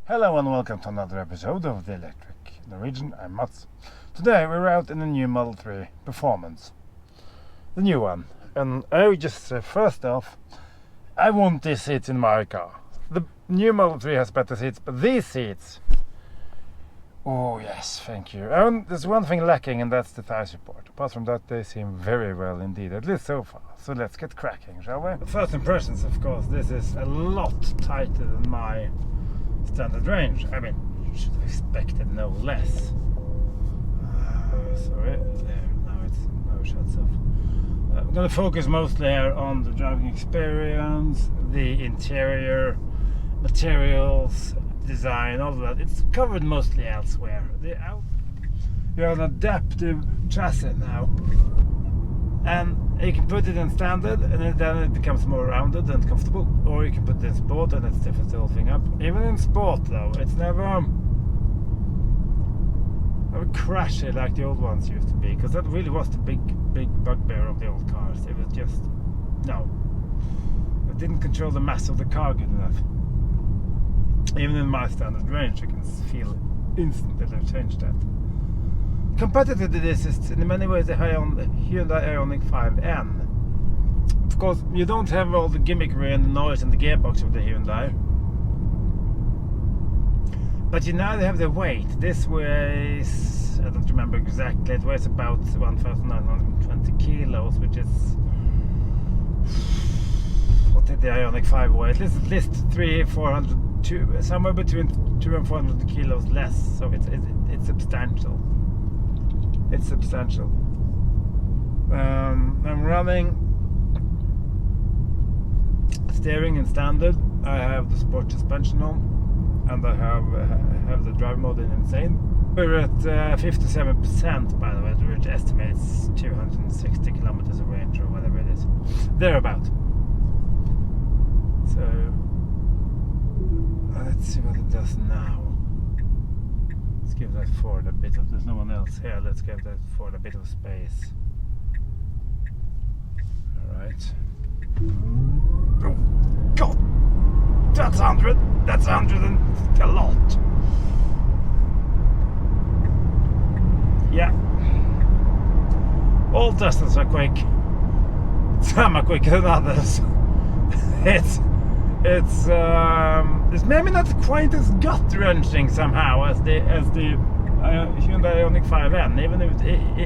Hello and welcome to another episode of The Electric Norwegian. I'm Mats. Today we're out in the new Model 3 Performance. The new one. And I would just say first off, I want these seats in my car. The new Model 3 has better seats, but these seats... Oh yes, thank you. And there's one thing lacking, and that's the thigh support. Apart from that, they seem very well indeed, at least so far. So let's get cracking, shall we? First impressions, of course, this is a lot tighter than my standard range. I mean, you should have expected no less. Sorry, there, now it shuts off. I'm going to focus mostly here on the driving experience, the interior, materials, design, all of that. It's covered mostly elsewhere. You have an adaptive chassis now, and you can put it in standard, and then it becomes more rounded and comfortable, or you can put it in sport and it stiffens the whole thing up. Even in sport though, it's never crashy like the old ones used to be, because that really was the big bugbear of the old cars. It was just, no, it didn't control the mass of the car good enough. Even in my standard range, you can feel instantly they've changed that. Competitive to this is in many ways the Hyundai Ioniq 5N. Of course, you don't have all the gimmickry and the noise and the gearbox of the Hyundai, but you now have the weight. This weighs, I don't remember exactly, it weighs about 1,920 kilos, which is, what did the Ioniq 5 weigh? At least 300-400, somewhere between 200 and 400 kilos less, so it's substantial. It's substantial. I'm running steering in standard. I have the sport suspension on, and I have the drive mode in insane. We're at 57%, by the way, which estimates 260 kilometers of range or whatever it is, thereabout. So let's see what it does now. Let's give that Ford a bit of, there's no one else here, let's give that Ford a bit of space. Alright. Oh god! That's 100! That's 100 and a lot! Yeah. All Teslas are quick. Some are quicker than others. It's maybe not quite as gut-wrenching somehow as the Hyundai Ioniq 5N,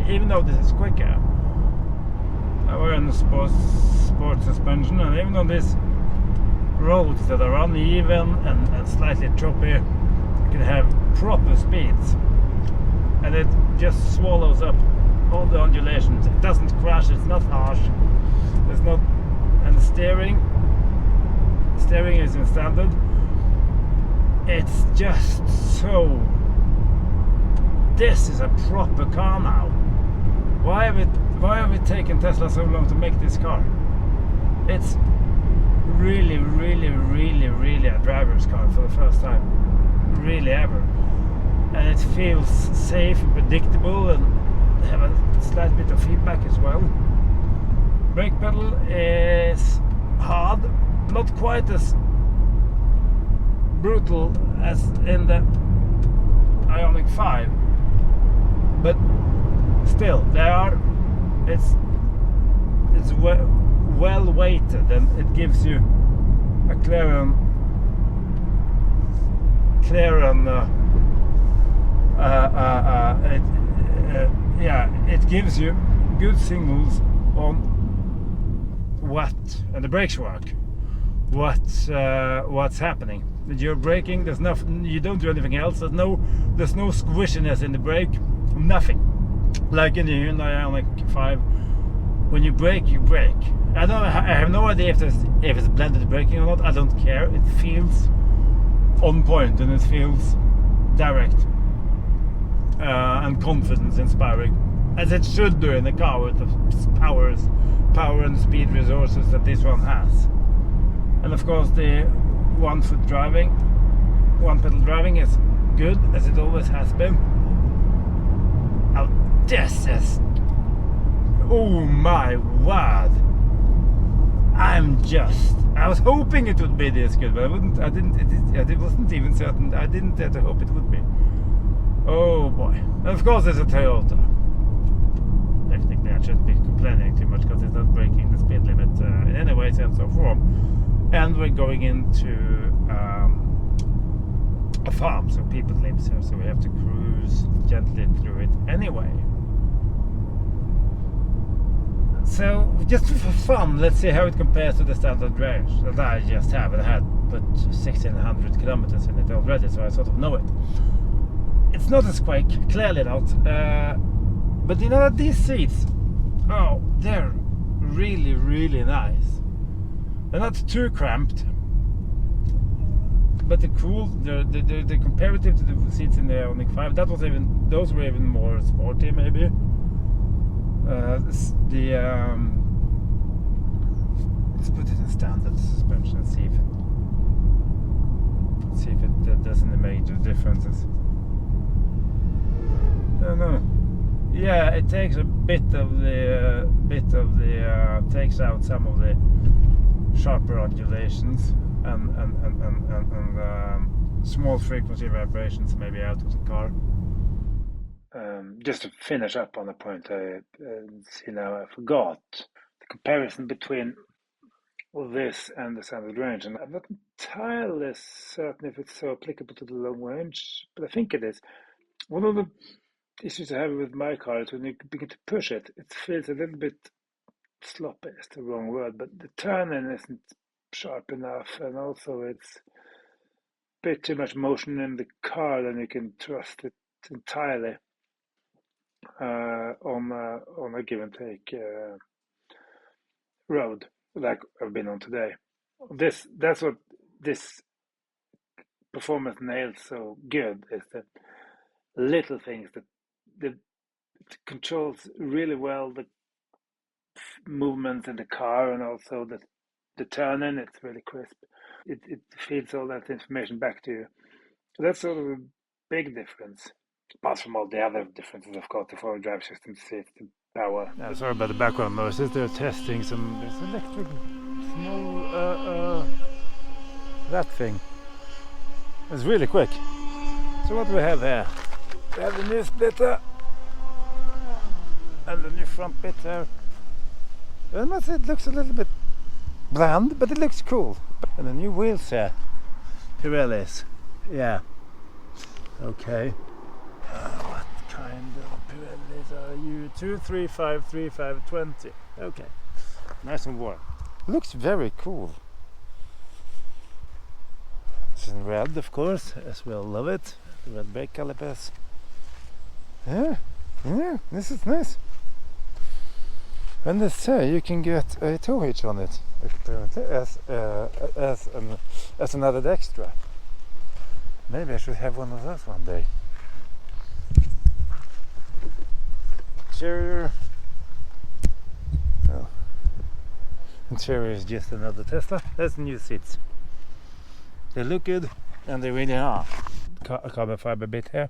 even though this is quicker. We're in the sport suspension, and even on these roads that are uneven and slightly choppy, you can have proper speeds, and it just swallows up all the undulations. It doesn't crash, it's not harsh, there's not, and the steering is in standard. It's just so, this is a proper car now. Why have it taken Tesla so long to make this car? It's really a driver's car for the first time, really ever, and it feels safe and predictable, and have a slight bit of feedback as well. Brake pedal is hard, not quite as brutal as in the Ioniq 5, but still it's well weighted, and it gives you a it gives you good signals on what, and the brakes work, what's happening. You're braking, there's nothing, you don't do anything else, there's no squishiness in the brake, nothing. Like in the Hyundai Ioniq 5, when you brake, you brake. I have no idea if it's blended braking or not. I don't care. It feels on point, and it feels direct and confidence inspiring, as it should do in a car with the power and speed resources that this one has. And of course, the one pedal driving is good, as it always has been. Now this is, oh my word, I was hoping it would be this good, but it wasn't even certain. I didn't dare to hope it would be. Oh boy. And of course it's a Toyota. Technically I shouldn't be complaining too much because it's not breaking the speed limit in any way, sense or form. And we're going into a farm, so people live here, so we have to cruise gently through it anyway. So just for fun, let's see how it compares to the standard range that I just have. And I had put 1600 kilometers in it already, so I sort of know it. It's not as quick, clearly not. But you know what, these seats, oh, they're really, really nice. They're not too cramped, but they're cool. They're comparative to the seats in the Ioniq 5. Those were even more sporty, maybe. Let's put it in standard suspension and see if it does any major differences. No. Yeah, it takes a bit of the takes out some of the sharper undulations and small frequency vibrations maybe out of the car. Just to finish up on a point I see now, I forgot the comparison between this and the standard range, and I'm not entirely certain if it's so applicable to the long range, but I think it is. One of the issues I have with my car is when you begin to push it, it feels a little bit sloppy, is the wrong word, but the turning isn't sharp enough, and also it's a bit too much motion in the car than you can trust it entirely on a give and take road like I've been on today. That's what this Performanse nails so good, is that little things that it controls really well the movements in the car, and also the turning. It's really crisp. It feeds all that information back to you. So that's sort of a big difference. Apart from all the other differences, of course, the four-wheel drive system, safety, power. Sorry about the background noises. They're testing some electric small that thing. It's really quick. So what do we have here? We have the new splitter and the new front bit there. I must say it looks a little bit bland, but it looks cool. And the new wheels here. Pirellis. Yeah. Okay. What kind of Pirellis are you? 235 35 20. Okay. Nice and warm. Looks very cool. It's in red, of course, as we all love it. The red brake calipers. Yeah, this is nice. And they say you can get a tow hitch on it, apparently, as an added extra. Maybe I should have one of those one day. Interior. Well, interior is just another Tesla. That's the new seats. They look good, and they really are. A carbon fiber bit here.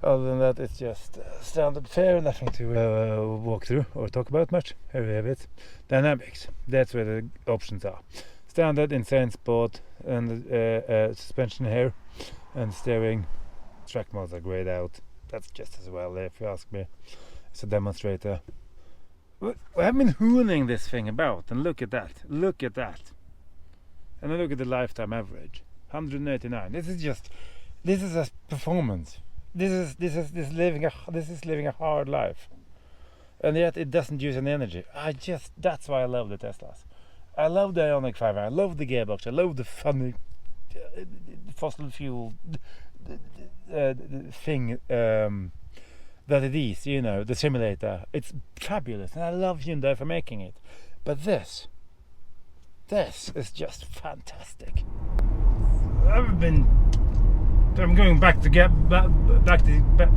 Other than that, it's just standard fare, nothing to walk through or talk about much. Here we have it. Dynamics, that's where the options are. Standard, insane sport, and suspension here, and steering. Track modes are grayed out. That's just as well, if you ask me. It's a demonstrator. We have been hooning this thing about, and look at that. Look at that. And then look at the lifetime average, 189. This is a performance. This is living a hard life, and yet it doesn't use any energy. That's why I love the Teslas. I love the Ioniq 5. I love the gearbox. I love the funny fossil fuel thing that it is. You know, the simulator. It's fabulous, and I love Hyundai for making it. But this is just fantastic. I'm going back the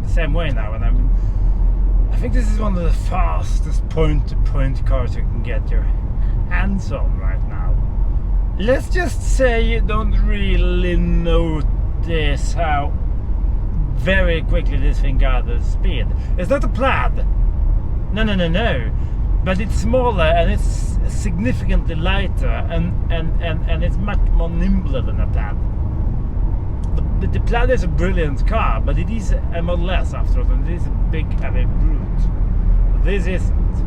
same way now, and I think this is one of the fastest point-to-point cars you can get your hands on right now. Let's just say you don't really notice how very quickly this thing gathers speed. It's not a plaid. No. but it's smaller and it's significantly lighter, and it's much more nimbler than a Plaid. The Plaid is a brilliant car, but it is a Model S after all, and it is a big heavy brute. This isn't.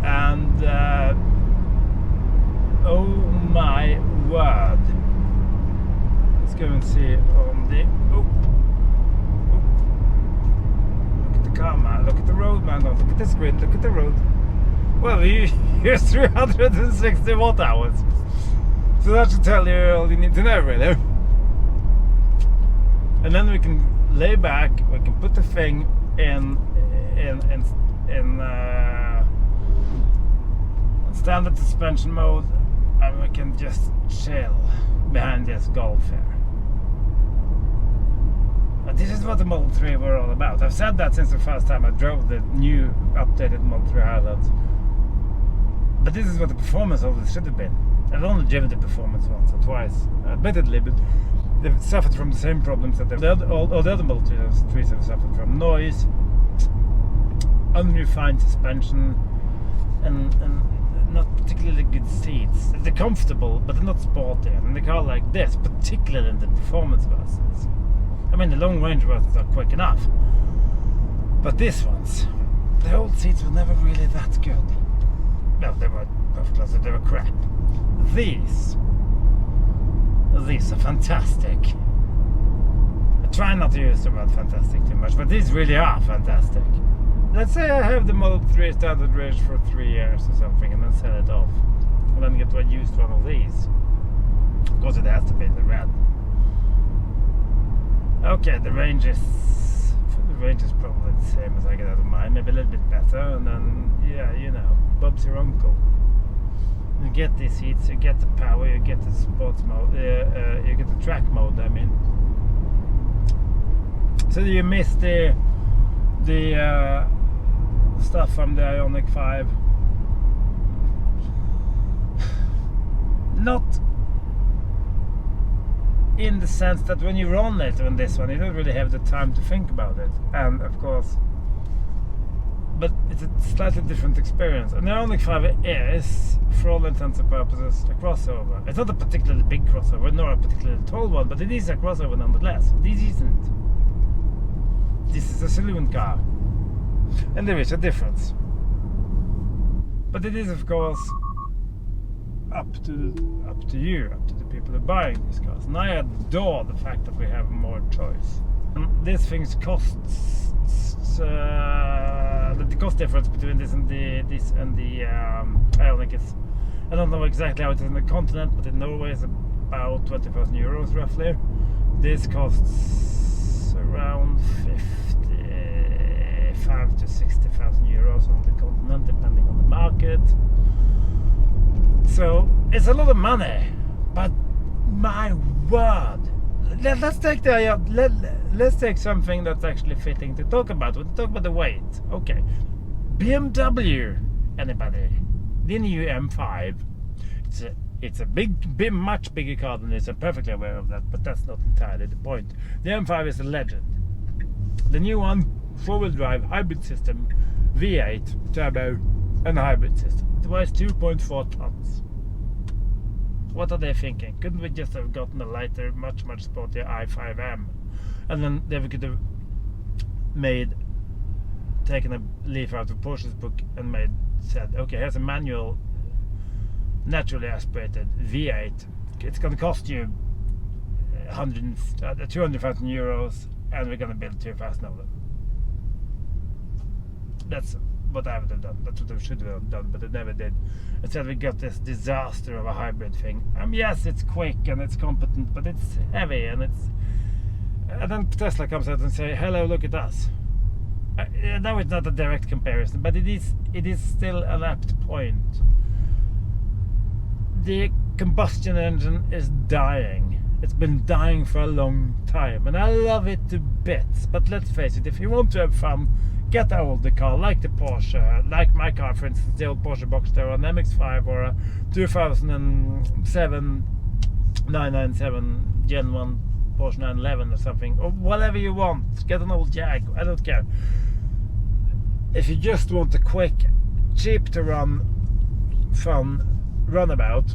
And oh my word. Let's go and see on the look at the car, man, look at the road, man, don't look at the screen, look at the road. Well, here's 360 watt hours. So that should tell you all you need to know, really. And then we can lay back, we can put the thing in standard suspension mode, and we can just chill behind this Golf here. But this is what the Model 3 were all about. I've said that since the first time I drove the new updated Model 3 Highlands. But this is what the Performanse always should have been. I've only driven the Performanse once or twice, admittedly, but they've suffered from the same problems that all the other Model 3s have suffered from. Noise, unrefined suspension, and not particularly good seats. They're comfortable, but they're not sporty. And in a car like this, particularly in the Performance versions, I mean, the long range versions are quick enough, but these ones, the old seats were never really that good. No, they were perfect class, they were crap. These are fantastic. I try not to use the word fantastic too much, but these really are fantastic. Let's say I have the Model 3 standard range for 3 years or something, and then sell it off, and then get one used one of these. Of course, it has to be the red. Okay, the range is probably the same as I get out of mine, maybe a little bit better, and then yeah, you know, Bob's your uncle. You get these seats, you get the power, you get the sports mode, you get the track mode. I mean, so you miss the stuff from the Ioniq 5. Not in the sense that when you run it on this one, you don't really have the time to think about it, and of course, but it's a slightly different experience. And the Ioniq 5 is, for all intents and purposes, a crossover. It's not a particularly big crossover, nor a particularly tall one, but it is a crossover nonetheless. This isn't. This is a saloon car, and there is a difference. But it is, of course, up to you, up to the people who are buying these cars. And I adore the fact that we have more choice. And these things costs. The cost difference between this and the Ioniq is, I don't know exactly how it is in the continent, but in Norway it's about 20,000 euros roughly. This costs around 55 to 60,000 euros on the continent, depending on the market. So it's a lot of money, but my word. Let's take something that's actually fitting to talk about. We'll talk about the weight. Okay, BMW. Anybody? The new M5. It's a big, much bigger car than this. I'm perfectly aware of that, but that's not entirely the point. The M5 is a legend. The new one, four-wheel drive, hybrid system, V8, turbo, and hybrid system. It weighs 2.4 tons. What are they thinking? Couldn't we just have gotten a lighter, much sportier i5M? And then they could have taken a leaf out of Porsche's book and said, okay, here's a manual, naturally aspirated V8. It's going to cost you 200,000 euros, and we're going to build 2,000 of them. That's what I would have done. That's what I should have done, but it never did. Instead, we got this disaster of a hybrid thing. Yes, it's quick and it's competent, but it's heavy, and then Tesla comes out and say, "Hello, look at us." Now it's not a direct comparison, but it is still an apt point. The combustion engine is dying. It's been dying for a long time, and I love it to bits. But let's face it, if you want to have fun, get an older car like the Porsche, like my car, for instance, the old Porsche Boxster, or an MX-5, or a 2007 997 Gen 1 Porsche 911 or something, or whatever you want. Get an old Jag, I don't care. if you just want a quick, cheap to run, fun runabout,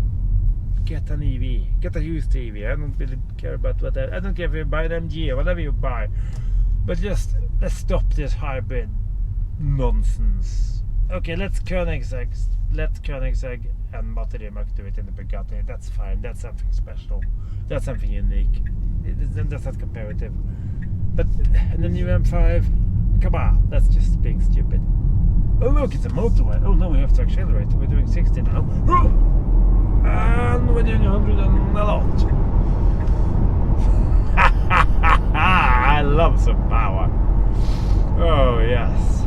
get an EV, get a used EV. I don't really care about what I don't care if you buy an MG or whatever you buy, but just let's stop this hybrid nonsense. Okay, let's Koenigsegg and Batterimark do it in the Bugatti. That's fine. That's something special. That's something unique. That's not comparative. But and the new M5, come on, that's just being stupid. Oh look, it's a motorway. Oh no, we have to accelerate. We're doing 60 now. And we're doing 100 and a lot. I love some power. Oh yes.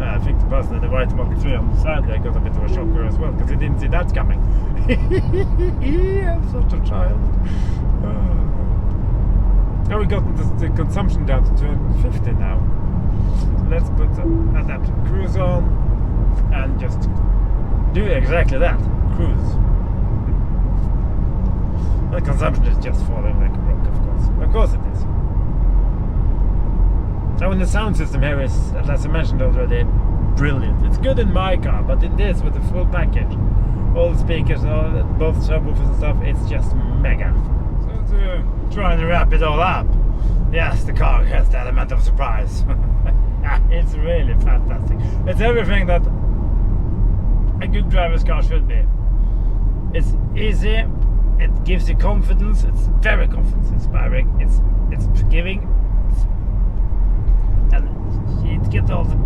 I think the person in the white Model 3 on the side there got a bit of a shocker as well, because he didn't see that coming. I'm such a child. Now we got the consumption down to 250 now. So let's put adaptive cruise on and just do exactly that. Cruise. The consumption is just falling like a rock, of course. Of course it is. Now, when the sound system here is, as I mentioned already, brilliant. It's good in my car, but in this, with the full package, all the speakers, both subwoofers and stuff, it's just mega. So to try and wrap it all up, yes, the car has the element of surprise. It's really fantastic. It's everything that a good driver's car should be. It's easy. It gives you confidence. It's very confidence inspiring. It's forgiving. And you get all the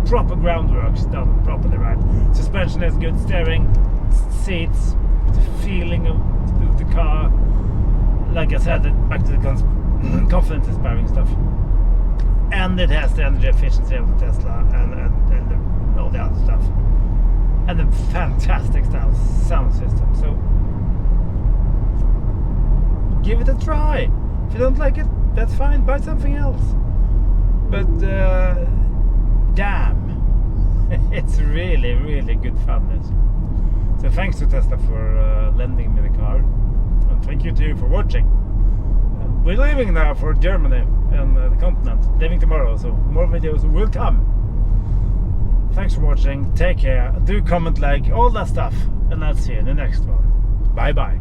proper groundworks done properly right. Suspension is good, steering, seats, the feeling of the car. Like I said, back to the confidence inspiring stuff. And it has the energy efficiency of the Tesla and all the other stuff. And a fantastic sound system. So give it a try. If you don't like it, that's fine. Buy something else. But damn, it's really, really good fun. So thanks to Tesla for lending me the car, and thank you to you for watching. We're leaving now for Germany and the continent, leaving tomorrow, so more videos will come. Thanks for watching, take care, do comment, like, all that stuff, and I'll see you in the next one. Bye bye.